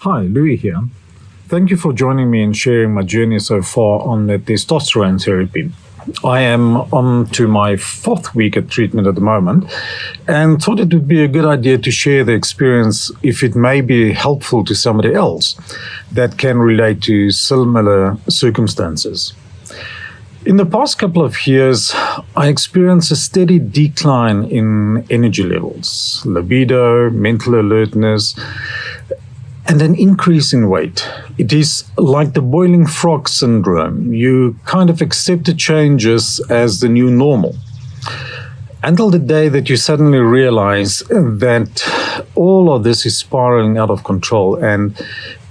Hi, Louis here. Thank you for joining me and sharing my journey so far on the testosterone therapy. I am on to my 4th week of treatment at the moment and thought it would be a good idea to share the experience if it may be helpful to somebody else that can relate to similar circumstances. In the past couple of years, I experienced a steady decline in energy levels, libido, mental alertness, and an increase in weight. It is like the boiling frog syndrome. You kind of accept the changes as the new normal. Until the day that you suddenly realize that all of this is spiraling out of control and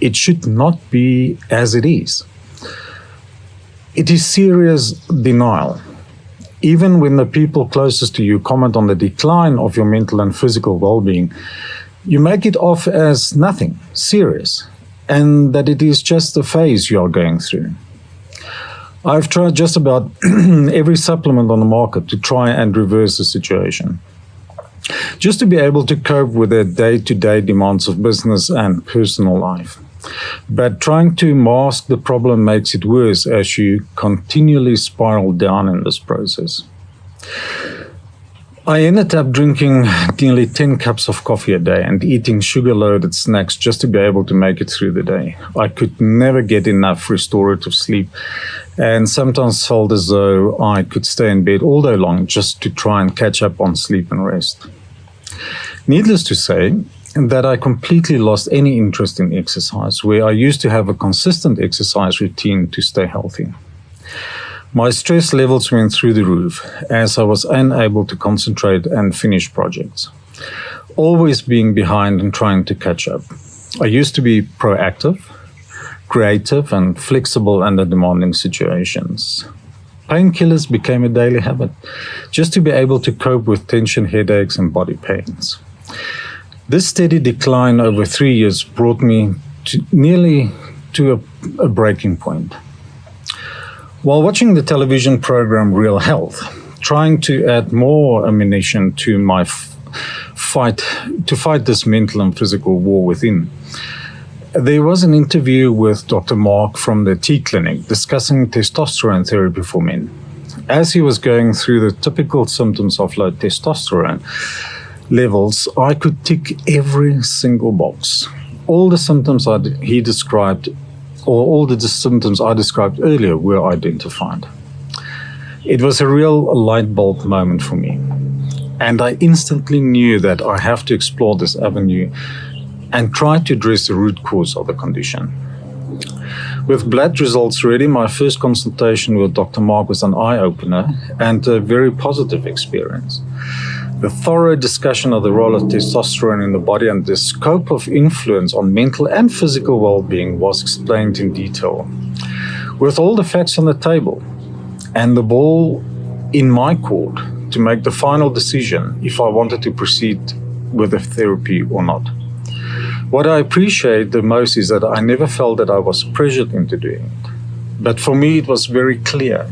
it should not be as it is. It is serious denial. Even when the people closest to you comment on the decline of your mental and physical well-being, you make it off as nothing serious, and that it is just a phase you are going through. I've tried just about every supplement on the market to try and reverse the situation, just to be able to cope with the day-to-day demands of business and personal life. But trying to mask the problem makes it worse as you continually spiral down in this process. I ended up drinking nearly 10 cups of coffee a day and eating sugar-loaded snacks just to be able to make it through the day. I could never get enough restorative sleep and sometimes felt as though I could stay in bed all day long just to try and catch up on sleep and rest. Needless to say, that I completely lost any interest in exercise, where I used to have a consistent exercise routine to stay healthy. My stress levels went through the roof as I was unable to concentrate and finish projects, always being behind and trying to catch up. I used to be proactive, creative, and flexible under demanding situations. Painkillers became a daily habit, just to be able to cope with tension, headaches, and body pains. This steady decline over 3 years brought me nearly to a breaking point. While watching the television program Real Health, trying to add more ammunition to my fight this mental and physical war within, there was an interview with Dr. Mark from the T Clinic discussing testosterone therapy for men. As he was going through the typical symptoms of low testosterone levels, I could tick every single box. All the symptoms he described, or all the symptoms I described earlier, were identified. It was a real light bulb moment for me, and I instantly knew that I have to explore this avenue and try to address the root cause of the condition. With blood results ready, my first consultation with Dr. Mark was an eye-opener and a very positive experience. The thorough discussion of the role of testosterone in the body and the scope of influence on mental and physical well-being was explained in detail. With all the facts on the table and the ball in my court to make the final decision if I wanted to proceed with the therapy or not. What I appreciate the most is that I never felt that I was pressured into doing it. But for me, it was very clear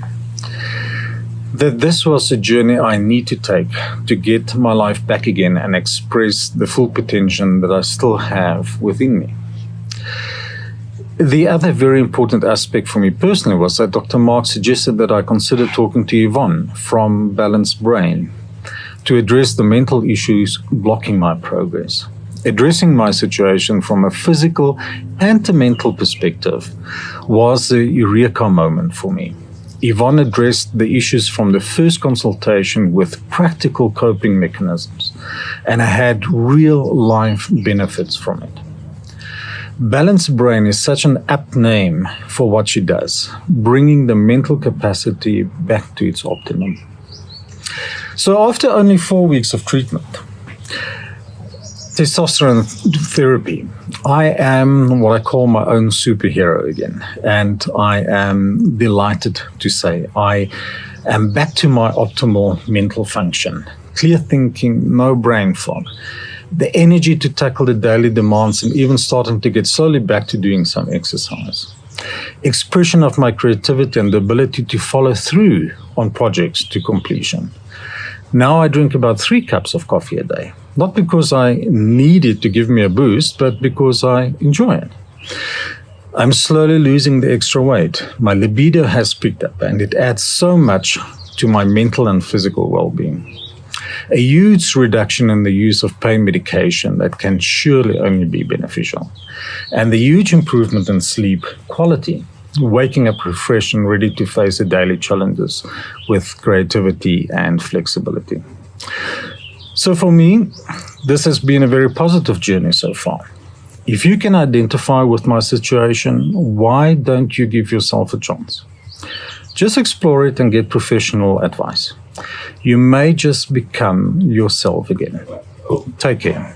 that this was a journey I need to take to get my life back again and express the full potential that I still have within me. The other very important aspect for me personally was that Dr. Mark suggested that I consider talking to Yvonne from Balanced Brain to address the mental issues blocking my progress. Addressing my situation from a physical and a mental perspective was a eureka moment for me. Yvonne addressed the issues from the first consultation with practical coping mechanisms, and I had real-life benefits from it. Balanced Brain is such an apt name for what she does, bringing the mental capacity back to its optimum. So after only 4 weeks of treatment, testosterone therapy, I am what I call my own superhero again, and I am delighted to say I am back to my optimal mental function. Clear thinking, no brain fog, the energy to tackle the daily demands, and even starting to get slowly back to doing some exercise. Expression of my creativity and the ability to follow through on projects to completion. Now I drink about 3 cups of coffee a day. Not because I need it to give me a boost, but because I enjoy it. I'm slowly losing the extra weight. My libido has picked up, and it adds so much to my mental and physical well-being. A huge reduction in the use of pain medication that can surely only be beneficial. And the huge improvement in sleep quality, waking up refreshed and ready to face the daily challenges with creativity and flexibility. So for me, this has been a very positive journey so far. If you can identify with my situation, why don't you give yourself a chance? Just explore it and get professional advice. You may just become yourself again. Take care.